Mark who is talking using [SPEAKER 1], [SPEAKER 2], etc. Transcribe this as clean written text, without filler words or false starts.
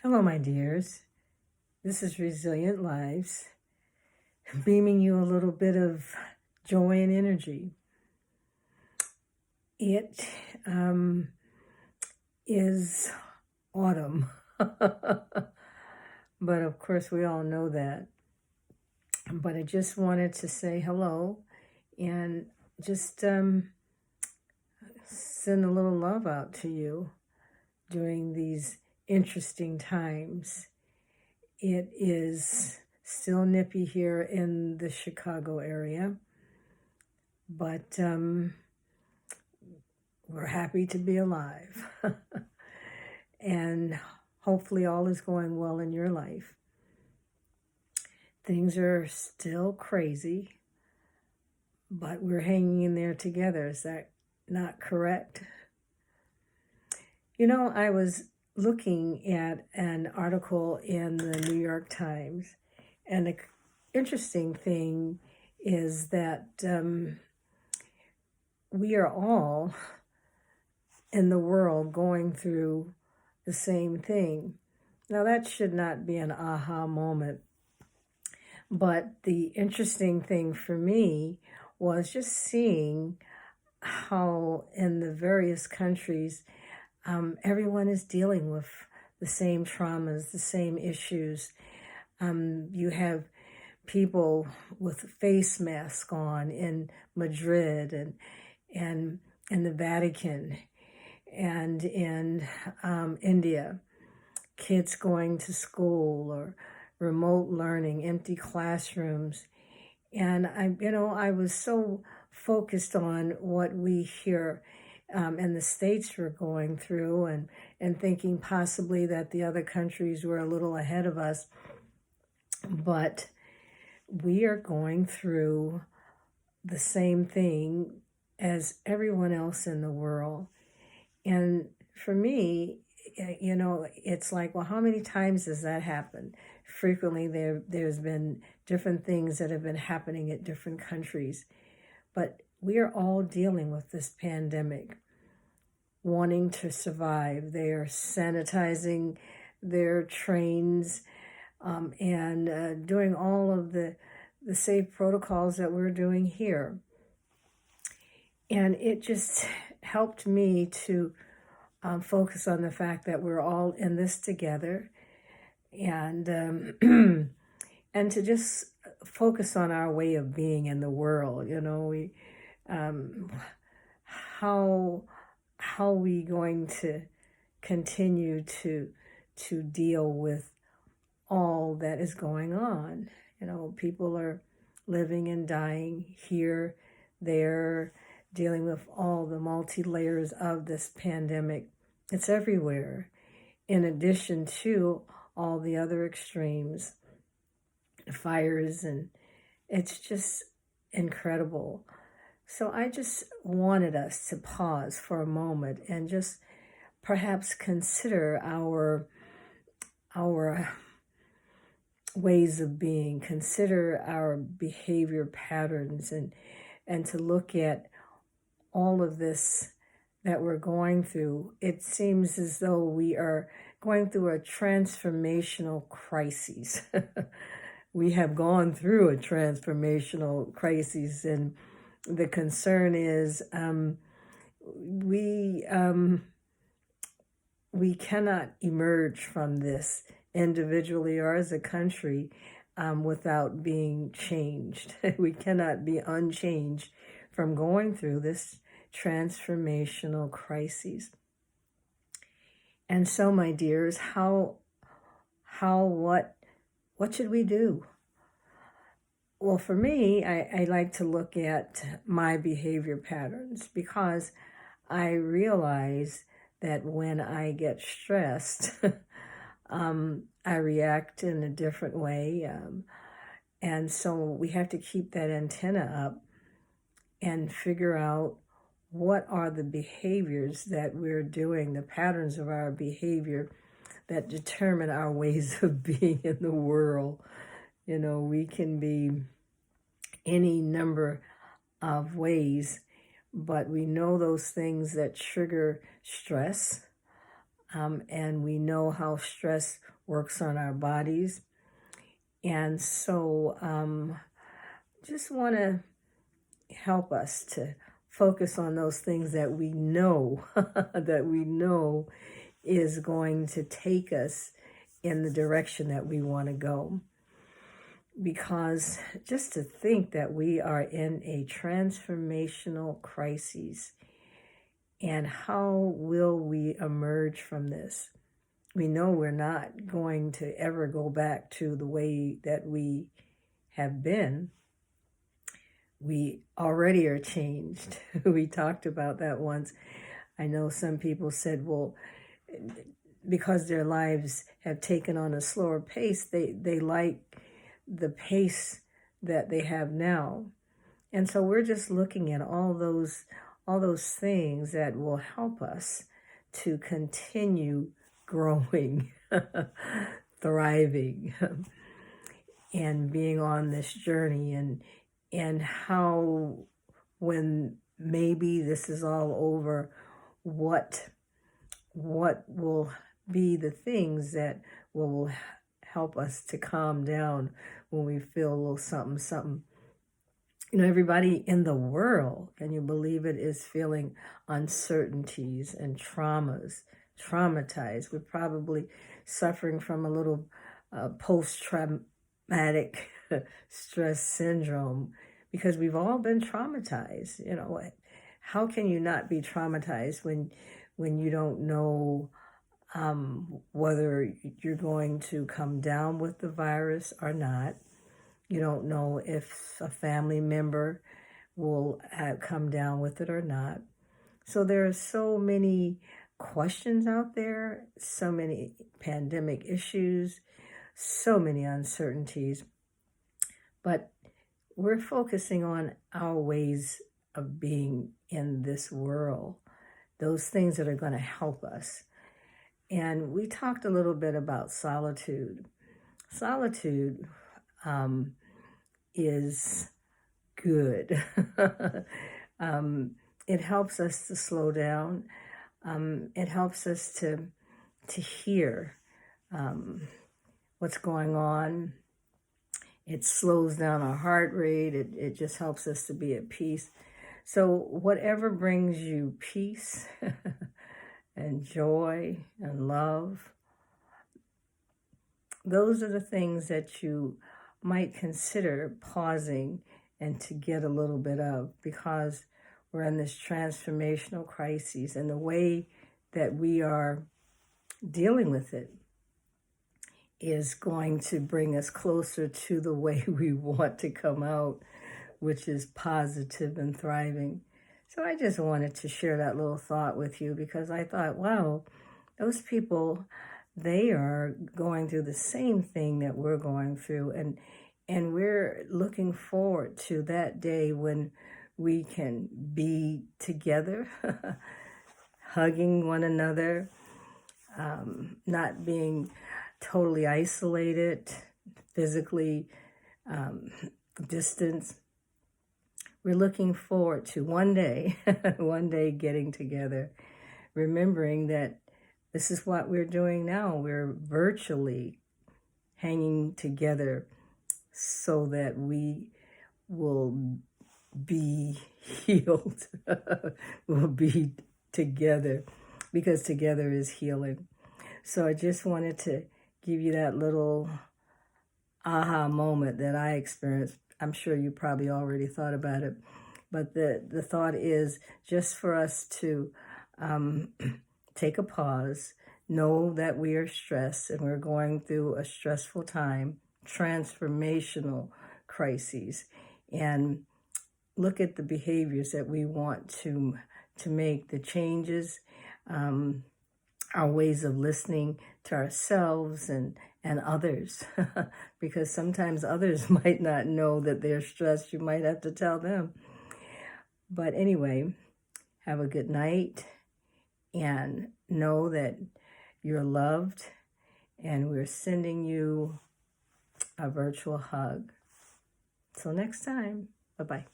[SPEAKER 1] Hello, my dears. This is Resilient Lives, beaming you a little bit of joy and energy. It is autumn, but of course we all know that. But I just wanted to say hello and just send a little love out to you during these interesting times. It is still nippy here in the Chicago area, but we're happy to be alive. And hopefully all is going well in your life. Things are still crazy, but we're hanging in there together. Is that not correct? You know, I was looking at an article in the New York Times, and the interesting thing is that we are all in the world going through the same thing. Now, that should not be an aha moment, but the interesting thing for me was just seeing how in the various countries everyone is dealing with the same traumas, the same issues. You have people with face masks on in Madrid and in the Vatican and in India, kids going to school or remote learning, empty classrooms. And I was so focused on what we here in the States were going through and thinking possibly that the other countries were a little ahead of us. But we are going through the same thing as everyone else in the world. And for me, it's like, well, how many times does that happen? Frequently, there's been different things that have been happening at different countries. But we are all dealing with this pandemic, wanting to survive. They are sanitizing their trains and doing all of the safe protocols that we're doing here. And it just helped me to focus on the fact that we're all in this together, and and to just focus on our way of being in the world. We how are we going to continue to deal with all that is going on? People are living and dying here, there, dealing with all the multi-layers of this pandemic. It's everywhere, in addition to all the other extremes, fires, and it's just incredible. So I just wanted us to pause for a moment and just perhaps consider our ways of being, consider our behavior patterns, and to look at all of this that we're going through. It seems as though we are going through a transformational crisis. We have gone through a transformational crisis, and the concern is we cannot emerge from this individually or as a country without being changed. We cannot be unchanged from going through this transformational crises. And so, my dears, what should we do? Well, for me, I like to look at my behavior patterns, because I realize that when I get stressed, I react in a different way. And so we have to keep that antenna up and figure out what are the behaviors that we're doing, the patterns of our behavior that determine our ways of being in the world. We can be any number of ways, but we know those things that trigger stress, and we know how stress works on our bodies. And so just want to help us to focus on those things that we know, that we know is going to take us in the direction that we want to go. Because just to think that we are in a transformational crisis, and how will we emerge from this? We know we're not going to ever go back to the way that we have been. We already are changed. We talked about that once. I know some people said, well, because their lives have taken on a slower pace, they like the pace that they have now. And so we're just looking at all those things that will help us to continue growing, thriving, and being on this journey, and how, when maybe this is all over, what will be the things that will help us to calm down when we feel a little something. Everybody in the world, can you believe it, is feeling uncertainties and traumatized. We're probably suffering from a little post-traumatic stress syndrome, because we've all been traumatized. How can you not be traumatized when you don't know whether you're going to come down with the virus or not? You don't know if a family member will come down with it or not. So there are so many questions out there, so many pandemic issues, so many uncertainties. But we're focusing on our ways of being in this world, those things that are going to help us. And we talked a little bit about solitude. Solitude is good. It helps us to slow down. It helps us to hear what's going on. It slows down our heart rate. It just helps us to be at peace. So whatever brings you peace and joy and love, those are the things that you might consider pausing and to get a little bit of, because we're in this transformational crisis, and the way that we are dealing with it is going to bring us closer to the way we want to come out, which is positive and thriving. So I just wanted to share that little thought with you, because I thought, wow, those people, they are going through the same thing that we're going through, and we're looking forward to that day when we can be together, hugging one another, not being totally isolated, physically distanced. We're looking forward to one day getting together, remembering that this is what we're doing now. We're virtually hanging together so that we will be healed. We'll be together, because together is healing. So I just wanted to give you that little aha moment that I experienced. I'm sure you probably already thought about it, but the thought is just for us to take a pause, know that we are stressed and we're going through a stressful time, transformational crises, and look at the behaviors that we want to make, the changes, our ways of listening to ourselves and others, because sometimes others might not know that they're stressed. You might have to tell them. But anyway, have a good night, and know that you're loved, and we're sending you a virtual hug. Till next time, bye-bye.